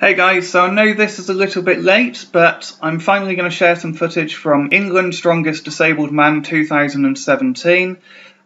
Hey guys, so I know this is a little bit late, but I'm finally going to share some footage from England's Strongest Disabled Man 2017,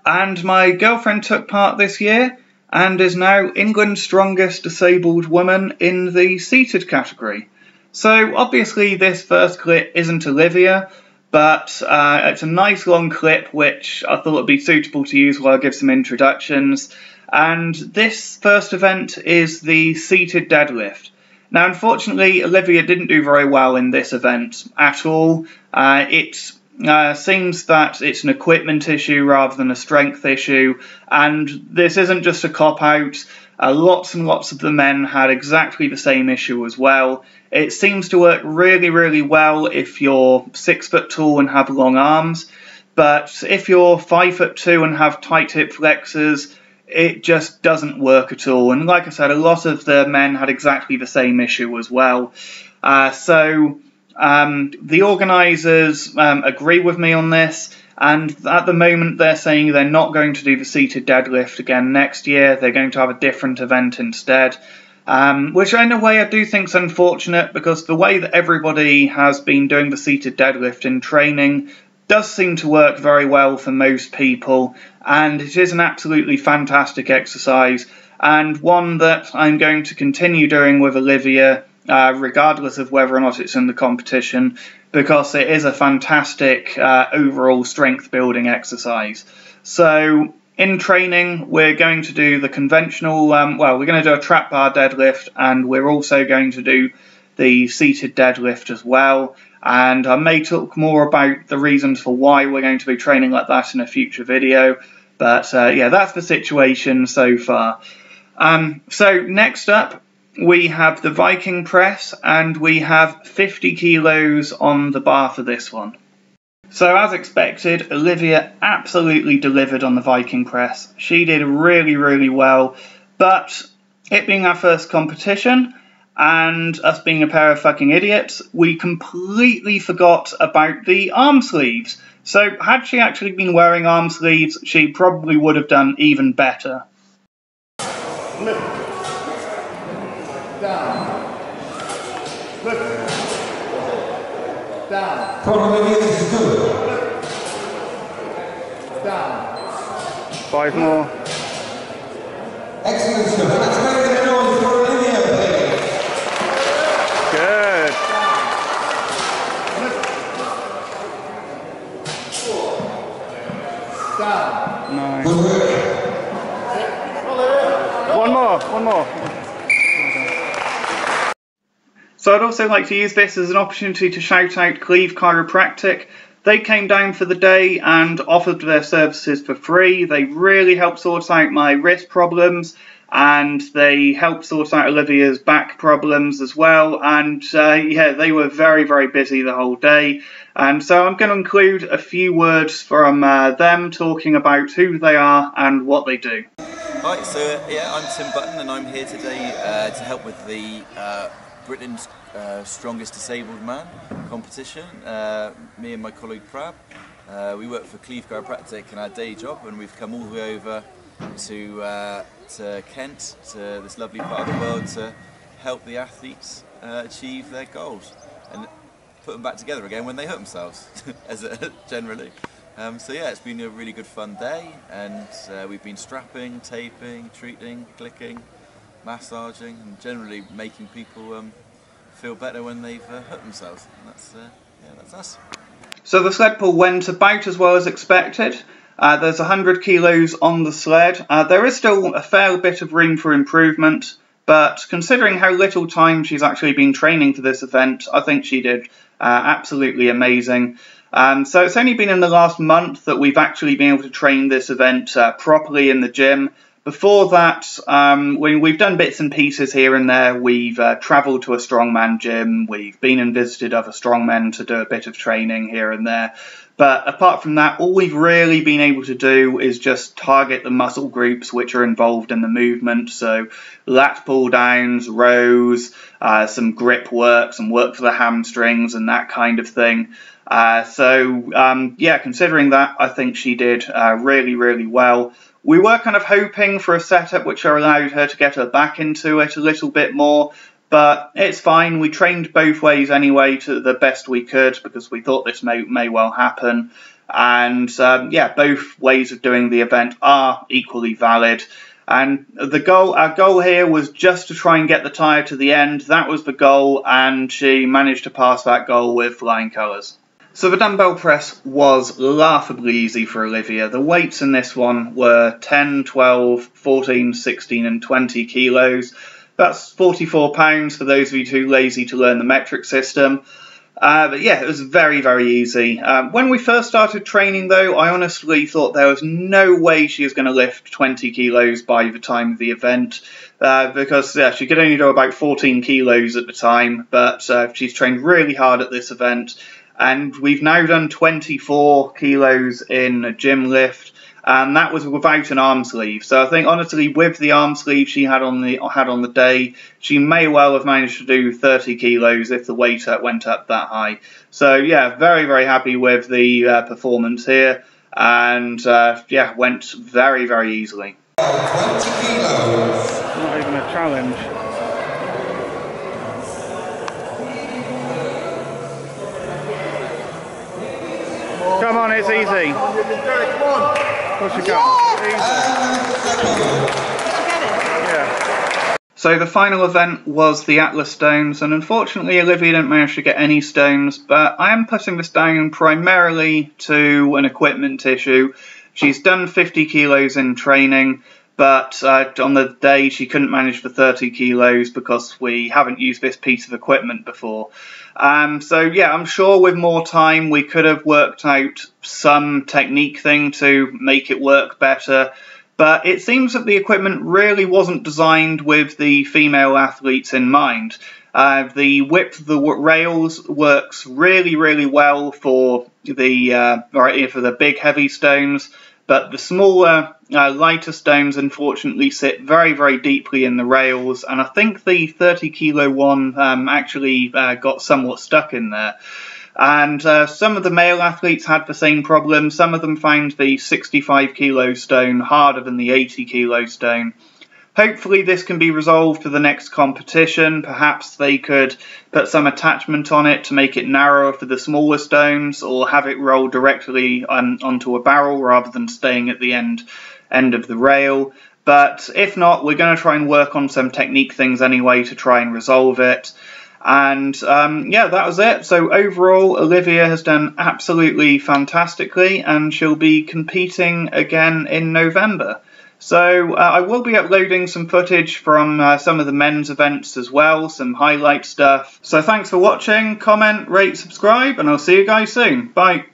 and my girlfriend took part this year and is now England's Strongest Disabled Woman in the seated category. So obviously this first clip isn't Olivia, but it's a nice long clip which I thought would be suitable to use while I give some introductions, and this first event is the seated deadlift. Now, unfortunately, Olivia didn't do very well in this event at all. It seems that it's an equipment issue rather than a strength issue, and this isn't just a cop-out. Lots and lots of the men had exactly the same issue as well. It seems to work really, really well if you're 6 foot tall and have long arms, but if you're 5 foot 2 and have tight hip flexors, it just doesn't work at all. And like I said, a lot of the men had exactly the same issue as well. So the organisers agree with me on this, and at the moment they're saying they're not going to do the seated deadlift again next year. They're going to have a different event instead, which in a way I do think is unfortunate, because the way that everybody has been doing the seated deadlift in training does seem to work very well for most people, and it is an absolutely fantastic exercise, and one that I'm going to continue doing with Olivia, regardless of whether or not it's in the competition, because it is a fantastic overall strength building exercise. So in training, we're going to do the conventional, we're going to do a trap bar deadlift, and we're also going to do the seated deadlift as well. And I may talk more about the reasons for why we're going to be training like that in a future video. But yeah, that's the situation so far. So next up, we have the Viking press, and we have 50 kilos on the bar for this one. So as expected, Olivia absolutely delivered on the Viking press. She did really, really well, but it being our first competition, and us being a pair of fucking idiots, we completely forgot about the arm sleeves. So had she actually been wearing arm sleeves, she probably would have done even better. Lift. Down. Lift. Down. Come on, Olivia, this is good. Lift. Down. 5 more. Excellent stuff. Let's make a noise for Olivia, please. Good. Down. Nice. Good work. One more. So I'd also like to use this as an opportunity to shout out Cleve Chiropractic. They came down for the day and offered their services for free. They really helped sort out my wrist problems, and they helped sort out Olivia's back problems as well. And yeah, they were very, very busy the whole day. And so I'm going to include a few words from them talking about who they are and what they do. Hi, so yeah, I'm Tim Button, and I'm here today to help with the Britain's Strongest Disabled Man competition. Me and my colleague Prab, we work for Cleve Chiropractic in our day job, and we've come all the way over to Kent, to this lovely part of the world, to help the athletes achieve their goals and put them back together again when they hurt themselves, generally. So yeah, it's been a really good fun day, and we've been strapping, taping, treating, clicking, massaging, and generally making people feel better when they've hurt themselves. And that's us. So the sled pull went about as well as expected. There's 100 kilos on the sled. There is still a fair bit of room for improvement, but considering how little time she's actually been training for this event, I think she did absolutely amazing. So it's only been in the last month that we've actually been able to train this event properly in the gym. Before that, we've done bits and pieces here and there. We've travelled to a strongman gym. We've been and visited other strongmen to do a bit of training here and there. But apart from that, all we've really been able to do is just target the muscle groups which are involved in the movement. So lat pull downs, rows, some grip work, some work for the hamstrings and that kind of thing. Yeah, considering that, I think she did really, really well. We were kind of hoping for a setup which allowed her to get her back into it a little bit more, but it's fine. We trained both ways anyway to the best we could because we thought this may well happen. And yeah, both ways of doing the event are equally valid. And our goal here was just to try and get the tyre to the end. That was the goal, and she managed to pass that goal with flying colours. So the dumbbell press was laughably easy for Olivia. The weights in this one were 10, 12, 14, 16 and 20 kilos. That's 44 pounds for those of you too lazy to learn the metric system. But yeah, it was very, very easy. When we first started training though, I honestly thought there was no way she was going to lift 20 kilos by the time of the event. Because yeah, she could only do about 14 kilos at the time, but she's trained really hard at this event. And we've now done 24 kilos in a gym lift, and that was without an arm sleeve. So I think honestly, with the arm sleeve she had on the day, she may well have managed to do 30 kilos if the weight went up that high. So yeah, very, very happy with the performance here, and yeah, went very, very easily. 20 kilos. Not even a challenge. Come on, it's easy. You can do it, come on. Push it go. Yeah. So the final event was the Atlas Stones, and unfortunately Olivia didn't manage to get any stones, but I am putting this down primarily to an equipment issue. She's done 50 kilos in training, but on the day she couldn't manage the 30 kilos because we haven't used this piece of equipment before. So yeah, I'm sure with more time we could have worked out some technique thing to make it work better, but it seems that the equipment really wasn't designed with the female athletes in mind. The width of the rails works really, really well for the big heavy stones, but the smaller, lighter stones unfortunately sit very, very deeply in the rails, and I think the 30 kilo one actually got somewhat stuck in there. And some of the male athletes had the same problem. Some of them found the 65 kilo stone harder than the 80 kilo stone. Hopefully this can be resolved for the next competition. Perhaps they could put some attachment on it to make it narrower for the smaller stones, or have it roll directly onto a barrel rather than staying at the end of the rail. But if not, we're going to try and work on some technique things anyway to try and resolve it. And yeah, that was it. So overall, Olivia has done absolutely fantastically, and she'll be competing again in November. So I will be uploading some footage from some of the men's events as well, some highlight stuff. So thanks for watching, comment, rate, subscribe, and I'll see you guys soon. Bye.